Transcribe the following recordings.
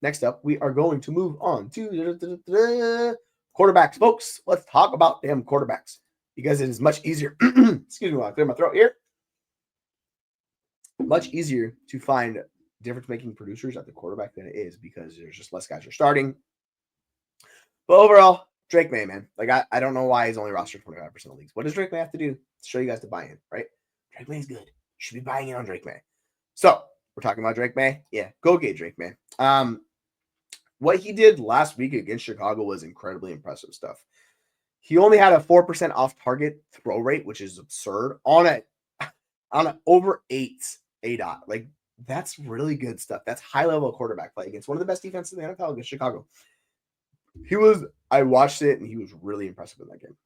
next up, we are going to move on to quarterbacks, folks. Let's talk about damn quarterbacks because it is much easier. Excuse me while I clear my throat here. Much easier to find difference-making producers at the quarterback than it is because there's just less guys you're starting. But overall, Drake Maye, man. Like, I don't know why he's only rostered 25% of leagues. What does Drake Maye have to do to show you guys to buy in, right? Drake Maye's good. You should be buying in on Drake Maye. So, we're talking about Drake Maye. Yeah, go get Drake Maye. What he did last week against Chicago was incredibly impressive stuff. He only had a 4% off-target throw rate, which is absurd, on an over 8 ADOT. Like, that's really good stuff. That's high-level quarterback play against one of the best defenses in the NFL against Chicago. I watched it, and he was really impressive in that game.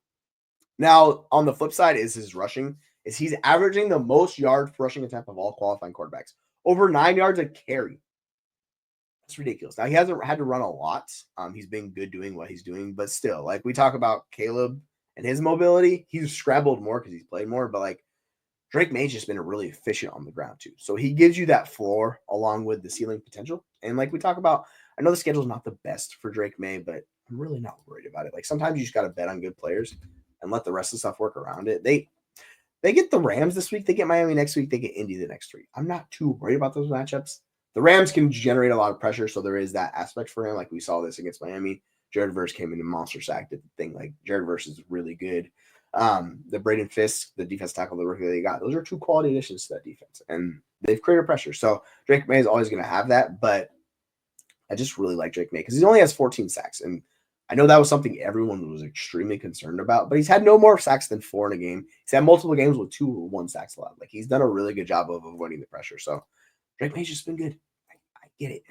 Now, on the flip side is his rushing. He's averaging the most yards per rushing attempt of all qualifying quarterbacks. Over 9 yards a carry. That's ridiculous. Now, he hasn't had to run a lot. He's been good doing what he's doing, but still, like we talk about Caleb and his mobility, he's scrambled more because he's played more, but like Drake Maye's just been really efficient on the ground too. So he gives you that floor along with the ceiling potential. And like we talk about, I know the schedule's not the best for Drake Maye, but I'm really not worried about it. Like sometimes you just got to bet on good players and let the rest of the stuff work around it. They get the Rams this week. They get Miami next week. They get Indy the next 3. I'm not too worried about those matchups. The Rams can generate a lot of pressure, so there is that aspect for him. Like we saw this against Miami. Jared Verse came in and monster sacked the thing. Like Jared Verse is really good. The Braden Fisk, the defense tackle, the rookie they got, those are 2 quality additions to that defense, and they've created pressure. So Drake Maye is always going to have that, but I just really like Drake Maye because he only has 14 sacks, and I know that was something everyone was extremely concerned about, but he's had no more sacks than 4 in a game. He's had multiple games with 2 or 1 sacks allowed. Like he's done a really good job of avoiding the pressure. So Drake Maye's just been good. I get it.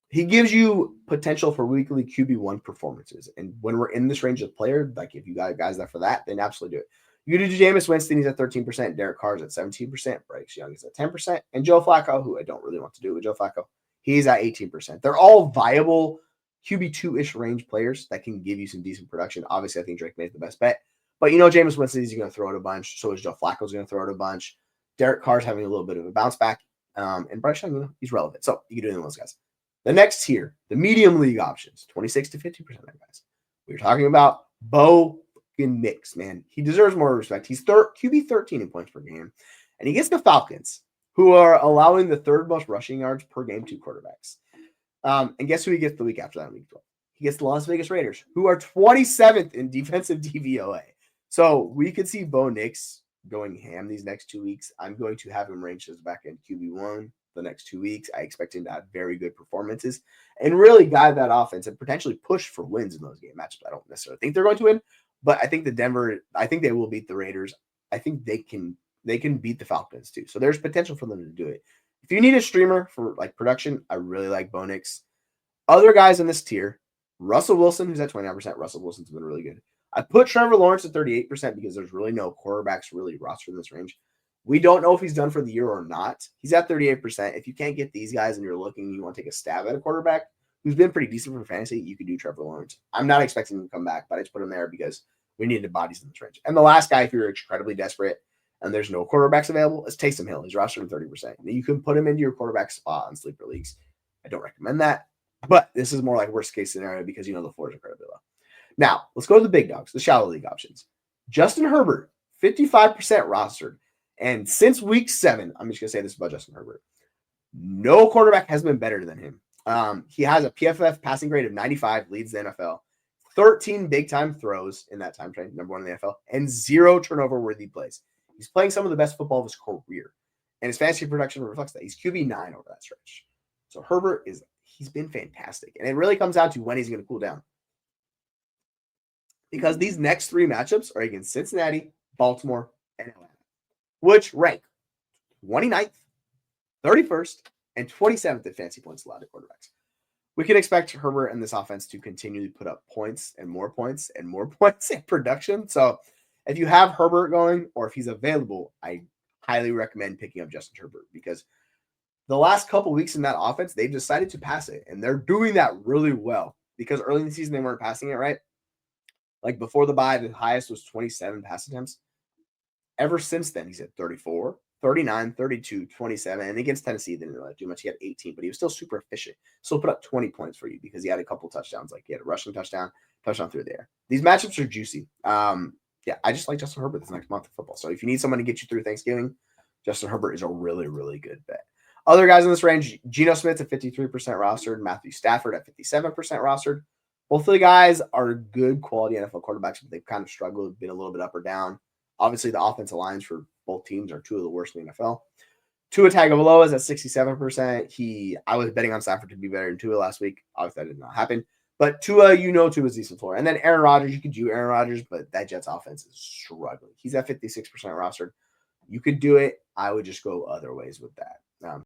He gives you potential for weekly QB1 performances. And when we're in this range of player, like if you got guys that for that, then absolutely do it. You do Jameis Winston, he's at 13%. Derek Carr's at 17%. Bryce Young is at 10%. And Joe Flacco, who I don't really want to do with Joe Flacco, he's at 18%. They're all viable QB2-ish range players that can give you some decent production. Obviously, I think Drake Maye is the best bet. But Jameis Winston is going to throw it a bunch. So is Joe Flacco's going to throw it a bunch. Derek Carr's having a little bit of a bounce back. And Bryce Young, he's relevant. So you can do it in those guys. The next tier, the medium league options, 26 to 50% of guys. We're talking about Bo Nix, man. He deserves more respect. He's QB 13 in points per game. And he gets the Falcons, who are allowing the 3rd most rushing yards per game to quarterbacks. And guess who he gets the week after that in week 12? He gets the Las Vegas Raiders, who are 27th in defensive DVOA. So we could see Bo Nix going ham these next 2 weeks. I'm going to have him ranked as back in QB1 the next 2 weeks. I expect him to have very good performances and really guide that offense and potentially push for wins in those game matchups. I don't necessarily think they're going to win, but I think I think they will beat the Raiders. I think they can beat the Falcons too. So there's potential for them to do it. If you need a streamer for like production, I really like Bo Nix. Other guys in this tier, Russell Wilson, who's at 29%. Russell Wilson's been really good. I put Trevor Lawrence at 38% because there's really no quarterbacks really rostered in this range. We don't know if he's done for the year or not. He's at 38%. If you can't get these guys and you're looking, you want to take a stab at a quarterback who's been pretty decent for fantasy, you could do Trevor Lawrence. I'm not expecting him to come back, but I just put him there because we needed bodies in this range. And the last guy, if you're incredibly desperate and there's no quarterbacks available, is Taysom Hill. He's rostered at 30%. You can put him into your quarterback spot in sleeper leagues. I don't recommend that, but this is more like worst case scenario because the floor is incredibly low. Now, let's go to the big dogs, the shallow league options. Justin Herbert, 55% rostered. And since week 7, I'm just going to say this about Justin Herbert. No quarterback has been better than him. He has a PFF passing grade of 95, leads the NFL. 13 big-time throws in that time frame, number 1 in the NFL, and 0 turnover-worthy plays. He's playing some of the best football of his career. And his fantasy production reflects that. He's QB9 over that stretch. So Herbert he's been fantastic. And it really comes down to when he's going to cool down. Because these next 3 matchups are against Cincinnati, Baltimore, and Atlanta, which rank 29th, 31st, and 27th in fantasy points allowed to quarterbacks. We can expect Herbert and this offense to continually put up points and more points and more points in production. So if you have Herbert going or if he's available, I highly recommend picking up Justin Herbert because the last couple weeks in that offense, they've decided to pass it, and they're doing that really well because early in the season, they weren't passing it right. Like before the bye, the highest was 27 pass attempts. Ever since then, he's at 34, 39, 32, 27. And against Tennessee, they didn't really do much. He had 18, but he was still super efficient. Still put up 20 points for you because he had a couple touchdowns. Like he had a rushing touchdown through the air. These matchups are juicy. Yeah, I just like Justin Herbert this next month of football. So if you need someone to get you through Thanksgiving, Justin Herbert is a really, really good bet. Other guys in this range, Geno Smith at 53% rostered, Matthew Stafford at 57% rostered. Both of the guys are good quality NFL quarterbacks, but they've kind of struggled, been a little bit up or down. Obviously, the offensive lines for both teams are two of the worst in the NFL. Tua Tagovailoa is at 67%. I was betting on Stafford to be better than Tua last week. Obviously, that did not happen. But Tua, Tua's decent floor. And then Aaron Rodgers, you could do Aaron Rodgers, but that Jets offense is struggling. He's at 56% rostered. You could do it. I would just go other ways with that.